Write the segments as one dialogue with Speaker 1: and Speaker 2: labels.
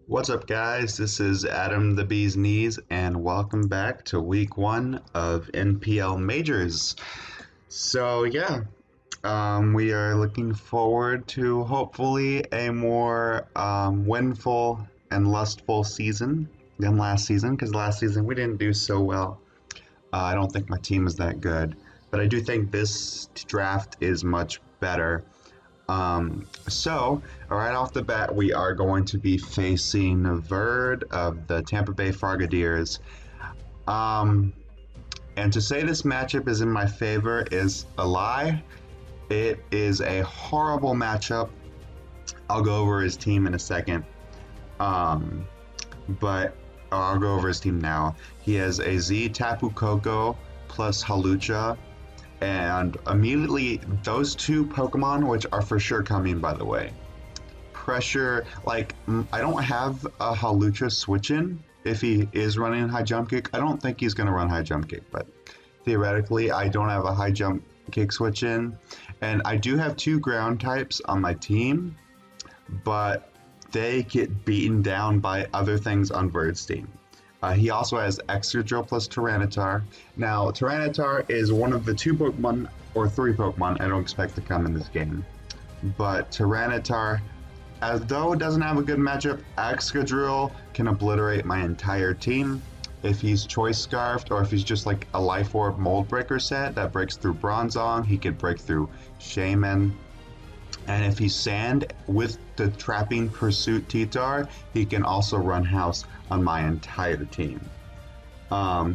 Speaker 1: What's up, guys? This is Adam the Bee's Knees, and welcome back to week one of NPL Majors. We are looking forward to hopefully a more windful and lustful season than last season, because last season we didn't do so well. I don't think my team is that good, but I do think this draft is much better. Right off the bat, we are going to be facing Verd of the Tampa Bay Frogadiers. Um, and to say this matchup is in my favor is a lie. It is a horrible matchup. I'll go over his team in a second. Um, but I'll go over his team now. He has a Z Tapu Koko plus Halucha, and immediately those two Pokemon, which are for sure coming, by the way. Pressure, like, I don't have a Halucha switch in if he is running high jump kick. I don't think he's going to run high jump kick, but theoretically, I don't have a high jump kick switch in. And I do have two ground types on my team, but they get beaten down by other things on Verd's team. He also has Excadrill plus Tyranitar. Now, Tyranitar is one of the two Pokemon, or three Pokemon, I don't expect to come in this game. But Tyranitar, as though it doesn't have a good matchup, Excadrill can obliterate my entire team. If he's Choice Scarfed, or if he's just like a Life Orb Mold Breaker set that breaks through Bronzong, he could break through Shaman. And if he's Sand with the Trapping Pursuit T-Tar, he can also run House on my entire team.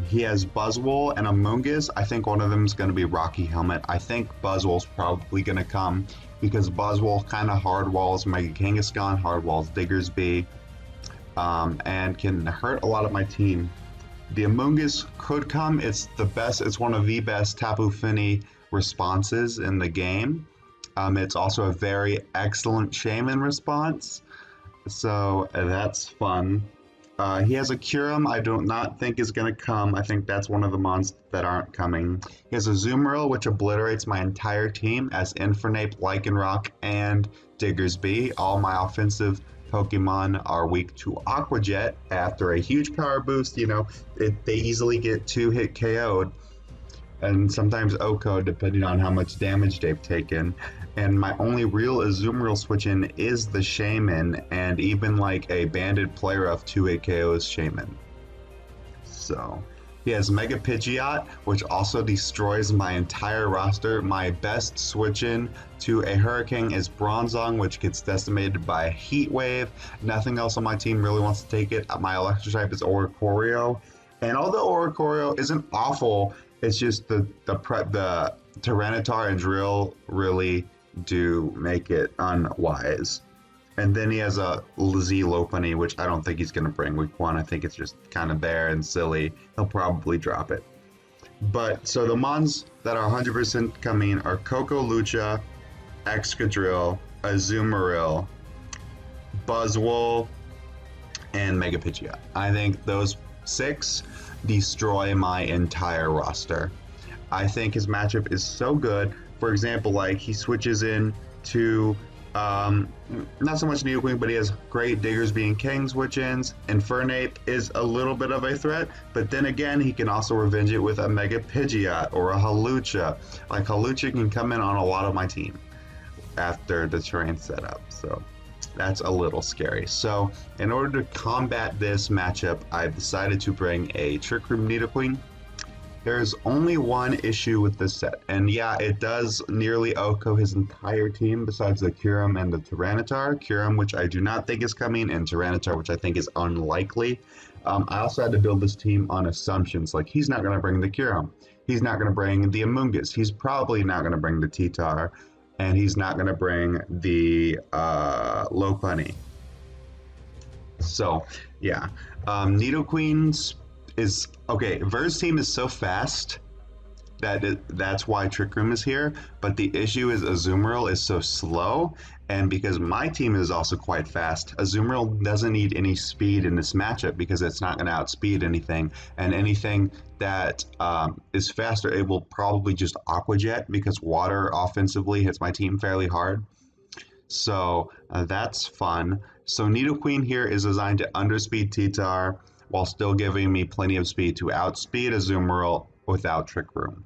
Speaker 1: He has Buzzwole and Amoonguss. I think one of them is going to be Rocky Helmet. I think Buzzwole's probably going to come because Buzzwole kind of hard walls Mega Kangaskhan, hard walls Diggersby, and can hurt a lot of my team. The Amoonguss could come. It's the best. It's one of the best Tapu Fini responses in the game. It's also a very excellent Shaman response, so that's fun. He has a Kyurem I do not think is going to come. I think that's one of the mons that aren't coming. He has a Azumarill, which obliterates my entire team as Infernape, Lycanroc, and Diggersby. All my offensive Pokemon are weak to Aqua Jet. After a huge power boost, they easily get 2-hit KO'd, and sometimes OHKO, depending on how much damage they've taken. And my only real Azumarill switch-in is the Shaman, and even like a banded player of 2-hit KOs Shaman. So, he has Mega Pidgeot, which also destroys my entire roster. My best switch-in to a Hurricane is Bronzong, which gets decimated by a Heat Wave. Nothing else on my team really wants to take it. My Electric type is Oricorio. And although Oricorio isn't awful, it's just the Tyranitar and Drill really do make it unwise. And then he has a Z Lopunny, which I don't think he's going to bring week one. I think it's just kind of there and silly. He'll probably drop it. But so the mons that are 100% coming are Coco Lucha, Excadrill, Azumarill, Buzzwole, and Mega Pidgeot. I think those 6 destroy my entire roster. I think his matchup is so good. For example, like he switches in to not so much Nidoqueen, but he has great Diggersby and King switch-ins. Infernape is a little bit of a threat, but then again, he can also revenge it with a Mega Pidgeot or a Halucha. Like Halucha can come in on a lot of my team after the terrain setup, so that's a little scary. So in order to combat this matchup, I've decided to bring a Trick Room Nidoqueen. There's only one issue with this set, and yeah, it does nearly OHKO his entire team besides the Kyurem and the Tyranitar. Kyurem, which I do not think is coming, and Tyranitar, which I think is unlikely. I also had to build this team on assumptions, like he's not going to bring the Kyurem, he's not going to bring the Amoonguss, he's probably not going to bring the T-Tar, and he's not going to bring the Lopunny. So, yeah. Nidoqueen's is okay. Verd's team is so fast that's why Trick Room is here. But the issue is Azumarill is so slow, and because my team is also quite fast, Azumarill doesn't need any speed in this matchup because it's not going to outspeed anything, and anything that is faster, it will probably just Aqua Jet because water offensively hits my team fairly hard. So that's fun. So Nidoqueen here is designed to underspeed T-Tar while still giving me plenty of speed to outspeed Azumarill without Trick Room.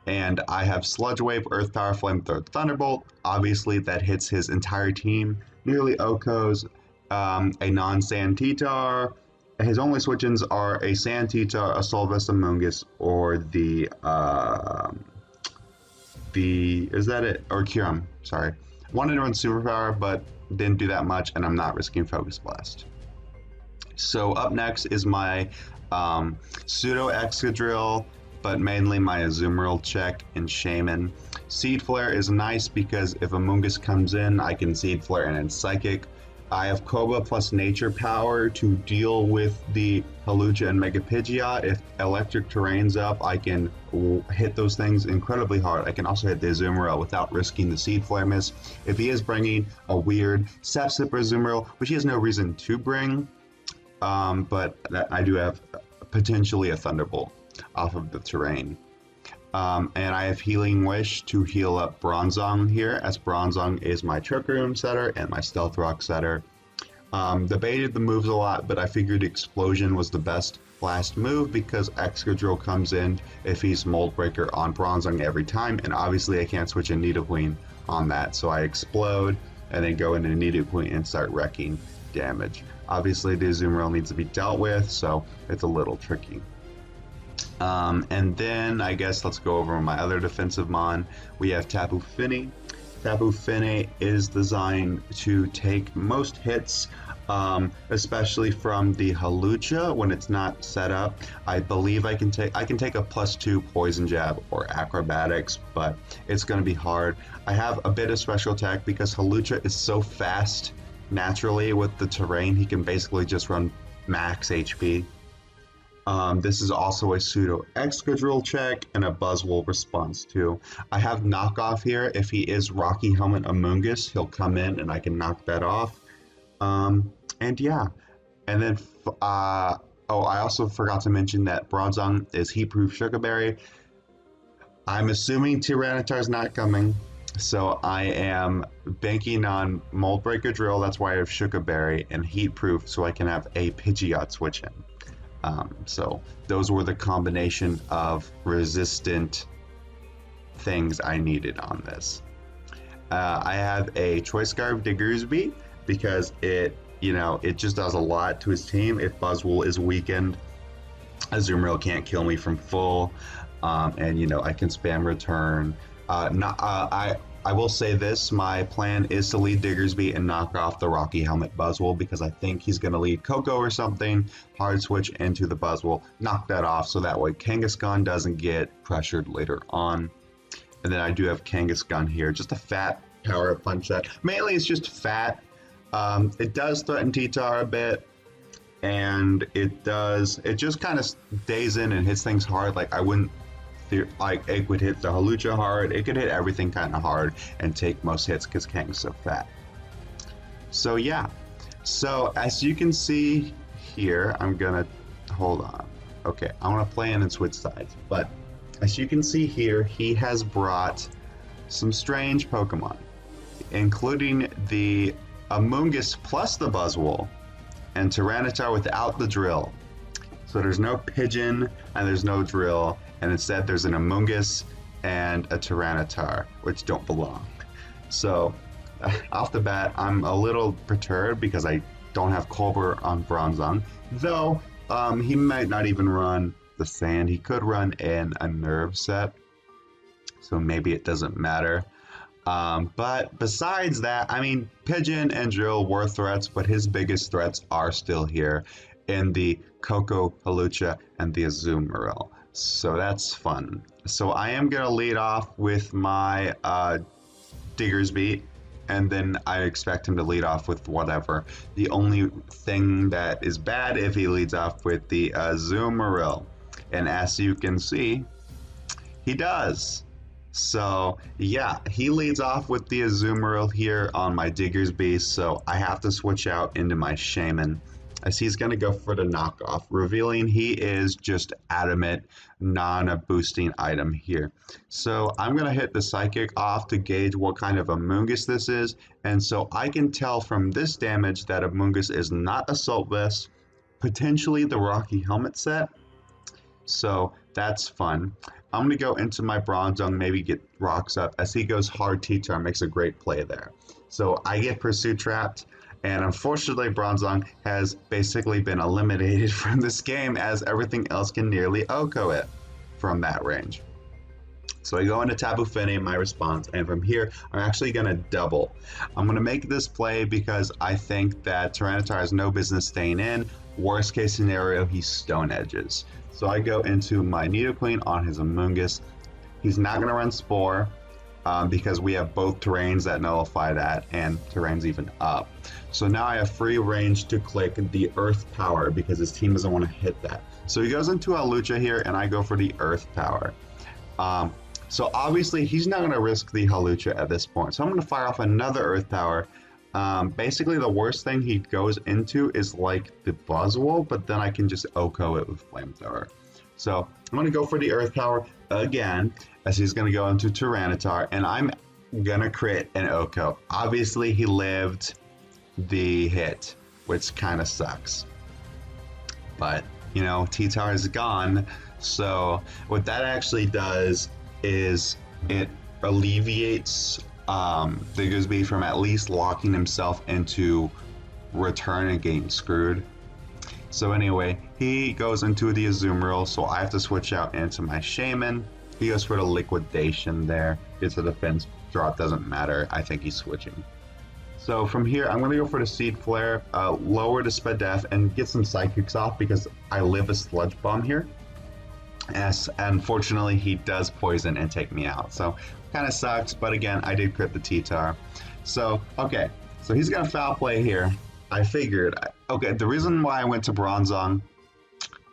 Speaker 1: And I have Sludge Wave, Earth Power, Flamethrower, Thunderbolt. Obviously, that hits his entire team. Nearly Oko's a non-Sand T-Tar. His only switch-ins are a Sand T-Tar, a Solvus, Amoonguss, or the is that it? Or Kyurem, sorry. Wanted to run Superpower, but didn't do that much, and I'm not risking Focus Blast. So up next is my Pseudo Excadrill, but mainly my Azumarill check and Shaman. Seed Flare is nice because if Amoonguss comes in, I can Seed Flare and then Psychic. I have Koba plus Nature Power to deal with the Hawlucha and Mega Pidgeot. If electric terrain's up, I can hit those things incredibly hard. I can also hit the Azumarill without risking the Seed Flare miss. If he is bringing a weird Scepsipper Azumarill, which he has no reason to bring, but I do have potentially a Thunderbolt off of the terrain. And I have Healing Wish to heal up Bronzong here, as Bronzong is my Trick Room setter and my Stealth Rock setter. Debated the moves a lot, but I figured Explosion was the best last move because Excadrill comes in if he's Mold Breaker on Bronzong every time, and obviously I can't switch a Nidoqueen on that, so I Explode and then go into Nidoqueen and start wrecking damage. Obviously the Azumarill needs to be dealt with, so it's a little tricky. And then I guess let's go over my other defensive mon. We have Tapu Fini. Tapu Fini is designed to take most hits, especially from the Hawlucha when it's not set up. I believe I can take a +2 Poison Jab or Acrobatics, but it's going to be hard. I have a bit of special attack because Hawlucha is so fast naturally with the terrain. He can basically just run max HP. This is also a Pseudo Excadrill check and a Buzzwole response too. I have knockoff here. If he is Rocky Helmet Amoonguss, he'll come in and I can knock that off. And yeah, and then I also forgot to mention that Bronzong is Heatproof Sugar Berry. I'm assuming Tyranitar's not coming, so I am banking on Mold Breaker Drill. That's why I have Sugar Berry and Heatproof, so I can have a Pidgeot switch in. So those were the combination of resistant things I needed on this. I have a Choice Scarf Diggersby because it just does a lot to his team. If Buzzwole is weakened, Azumarill can't kill me from full, and I can spam return. I will say this, my plan is to lead Diggersby and knock off the Rocky Helmet Buzzwole because I think he's going to lead Coco or something, hard switch into the Buzzwole, knock that off so that way Kangaskhan doesn't get pressured later on. And then I do have Kangaskhan here, just a fat power up punch set. Mainly it's just fat. It does threaten T-Tar a bit, and it just kind of stays in and hits things hard. Like it would hit the Hawlucha hard, it could hit everything kind of hard and take most hits because Kang's so fat. So yeah, so as you can see here, hold on. Okay, I want to play in and switch sides, but as you can see here, he has brought some strange Pokemon, including the Amoonguss plus the Buzzwole, and Tyranitar without the Drill. So there's no Pigeon and there's no Drill, and instead there's an Amoonguss and a Tyranitar, which don't belong. So off the bat, I'm a little perturbed because I don't have Colbur on Bronzong, though he might not even run the Sand. He could run in a Nerve set, so maybe it doesn't matter. But besides that, I mean, Pigeon and Drill were threats, but his biggest threats are still here in the Coco, Hawlucha, and the Azumarill. So that's fun. So I am going to lead off with my Diggersby, and then I expect him to lead off with whatever. The only thing that is bad if he leads off with the Azumarill. And as you can see, he does. So yeah, he leads off with the Azumarill here on my Diggersby, so I have to switch out into my Shaman. as he's going to go for the knockoff, revealing he is just adamant non-boosting item here. So I'm going to hit the Psychic off to gauge what kind of Amoonguss this is, and so I can tell from this damage that Amoonguss is not Assault Vest, potentially the Rocky Helmet set, so that's fun. I'm going to go into my Bronzong, maybe get rocks up. As he goes hard T-Tar, makes a great play there. So I get Pursuit Trapped, and unfortunately Bronzong has basically been eliminated from this game as everything else can nearly OHKO it from that range. So I go into Tapu Fini, my response, and from here, I'm actually going to double. I'm going to make this play because I think that Tyranitar has no business staying in. Worst case scenario, he Stone Edges. So I go into my Nidoqueen on his Amoonguss. He's not going to run Spore because we have both terrains that nullify that, and terrains even up. So now I have free range to click the Earth Power because his team doesn't want to hit that. So he goes into Hawlucha here, and I go for the Earth Power. So obviously he's not going to risk the Hawlucha at this point. So I'm going to fire off another Earth Power. Basically the worst thing he goes into is like the Buzzwole, but then I can just OHKO it with Flamethrower. So I'm going to go for the Earth Power again, as he's going to go into Tyranitar, and I'm going to crit an OHKO. Obviously he lived the hit, which kind of sucks. But, you know, T-Tar is gone, so what that actually does is it alleviates Diggersby from at least locking himself into return and getting screwed. So anyway, he goes into the Azumarill, so I have to switch out into my Shaman. He goes for the Liquidation there. Gets a defense drop, doesn't matter. I think he's switching. So from here, I'm going to go for the Seed Flare, lower the Spadef, and get some Psychics off because I live a Sludge Bomb here. Yes, unfortunately, he does poison and take me out. So kind of sucks, but again, I did crit the T-Tar. So, okay, so he's going to foul play here. I figured, okay, the reason why I went to Bronzong,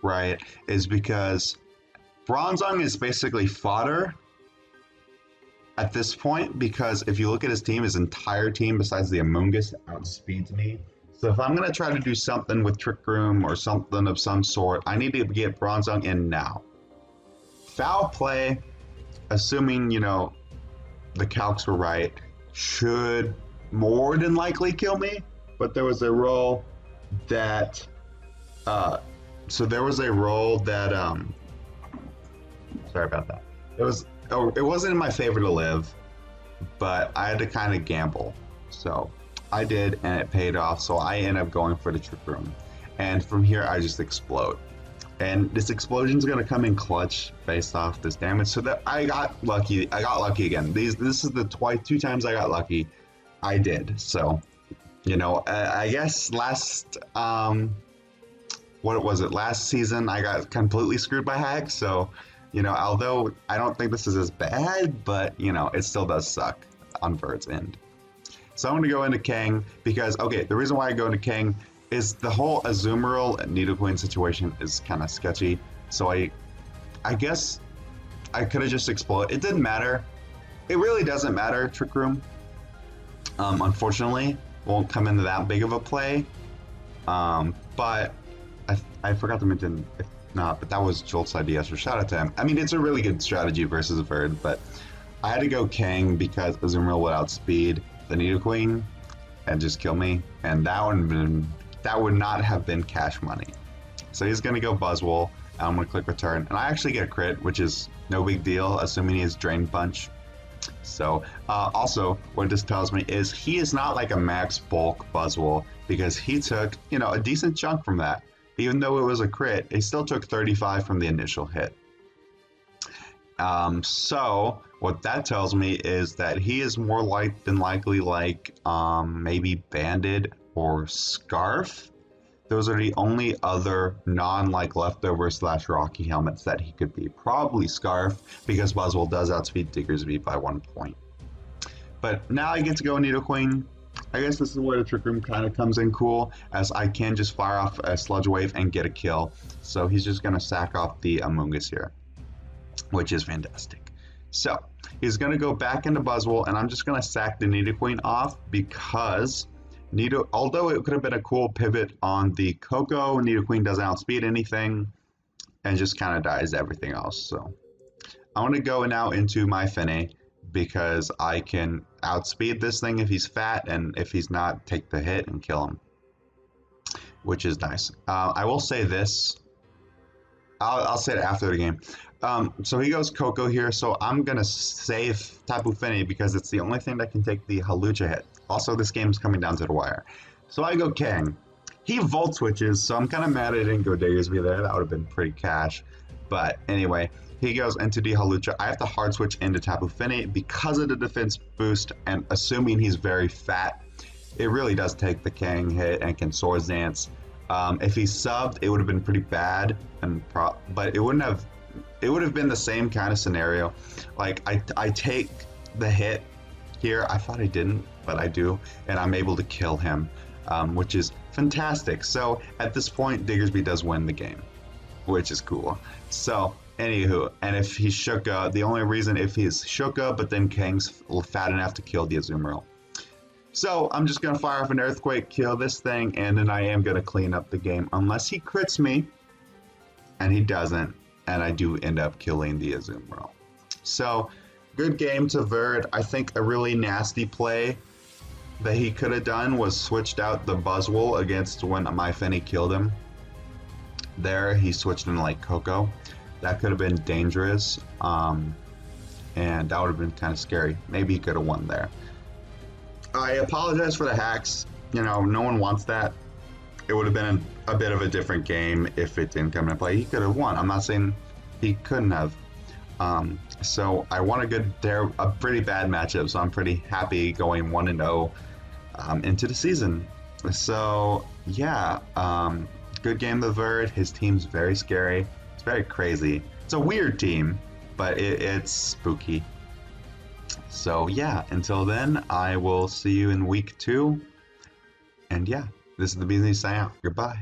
Speaker 1: right, is because Bronzong is basically fodder at this point, because if you look at his team, his entire team besides the Amoonguss outspeeds me. So if I'm going to try to do something with Trick Room or something of some sort, I need to get Bronzong in now. Foul play, assuming, you know, the calcs were right, should more than likely kill me, but there was a roll that, sorry about that. It wasn't in my favor to live, but I had to kind of gamble. So I did, and it paid off, so I ended up going for the Trick Room. And from here, I just explode. And this explosion is going to come in clutch based off this damage. So that I got lucky. I got lucky again. This is the two times I got lucky. I did. So, you know, I guess last season I got completely screwed by hacks. So, you know, although I don't think this is as bad, but you know, it still does suck on Bird's end. So I'm going to go into Kang because, okay, the reason why I go into Kang is the whole Azumarill and Nidoqueen situation is kind of sketchy. So I guess I could have just exploded. It didn't matter. It really doesn't matter, Trick Room. Unfortunately, won't come into that big of a play. But I forgot to mention, if not, but that was Jolt's idea, so shout out to him. I mean, it's a really good strategy versus a Bird, but I had to go Kang because Azumarill would outspeed the Nidoqueen and just kill me, and that would not have been cash money. So he's going to go Buzzwole, and I'm going to click return, and I actually get a crit, which is no big deal, assuming he has Drain Punch. So also, what this tells me is he is not like a max bulk Buzzwole, because he took, you know, a decent chunk from that. Even though it was a crit, he still took 35 from the initial hit. So what that tells me is that he is more than likely like maybe Banded or Scarf. Those are the only other non-like leftover / Rocky helmets that he could be. Probably Scarf, because Buzzwole does outspeed Diggersby by 1 point. But now I get to go Nidoqueen. I guess this is where the Trick Room kind of comes in cool, as I can just fire off a Sludge Wave and get a kill. So he's just going to sack off the Amoonguss here, which is fantastic. So he's going to go back into Buzzwole, and I'm just going to sack the Nidoqueen off because Although it could have been a cool pivot on the Coco, Nidoqueen doesn't outspeed anything and just kind of dies everything else. So I want to go now into my Finny because I can outspeed this thing if he's fat, and if he's not, take the hit and kill him, which is nice. I will say this. I'll say it after the game. So he goes Coco here, so I'm going to save Tapu Fini because it's the only thing that can take the Halucha hit. Also, this game's coming down to the wire. So I go Kang. He Volt Switches, so I'm kind of mad I didn't go Diggersby there. That would have been pretty cash. But anyway, he goes into the Halucha. I have to hard switch into Tapu Fini because of the defense boost, and assuming he's very fat, it really does take the Kang hit and can Swords Dance. If he subbed, it would have been pretty bad, but it wouldn't have. It would have been the same kind of scenario. Like I take the hit here. I thought I didn't, but I do, and I'm able to kill him, which is fantastic. So at this point, Diggersby does win the game, which is cool. So anywho, and if he's Shuka, the only reason if he's Shuka, but then Kang's fat enough to kill the Azumarill. So I'm just gonna fire off an Earthquake, kill this thing, and then I am gonna clean up the game unless he crits me, and he doesn't, and I do end up killing the Azumarill. So good game to Verd. I think a really nasty play that he could have done was switched out the Buzzwole against when my Finny killed him. There he switched in like Coco. That could have been dangerous, and that would have been kind of scary. Maybe he could have won there. I apologize for the hacks. You know, no one wants that. It would have been a bit of a different game if it didn't come into play. He could have won. I'm not saying he couldn't have. So I won a pretty bad matchup. So I'm pretty happy going 1-0 into the season. So yeah, good game of Verd. His team's very scary. It's very crazy. It's a weird team, but it's spooky. So yeah, until then, I will see you in week 2. And yeah, this is the Business sign out. Goodbye.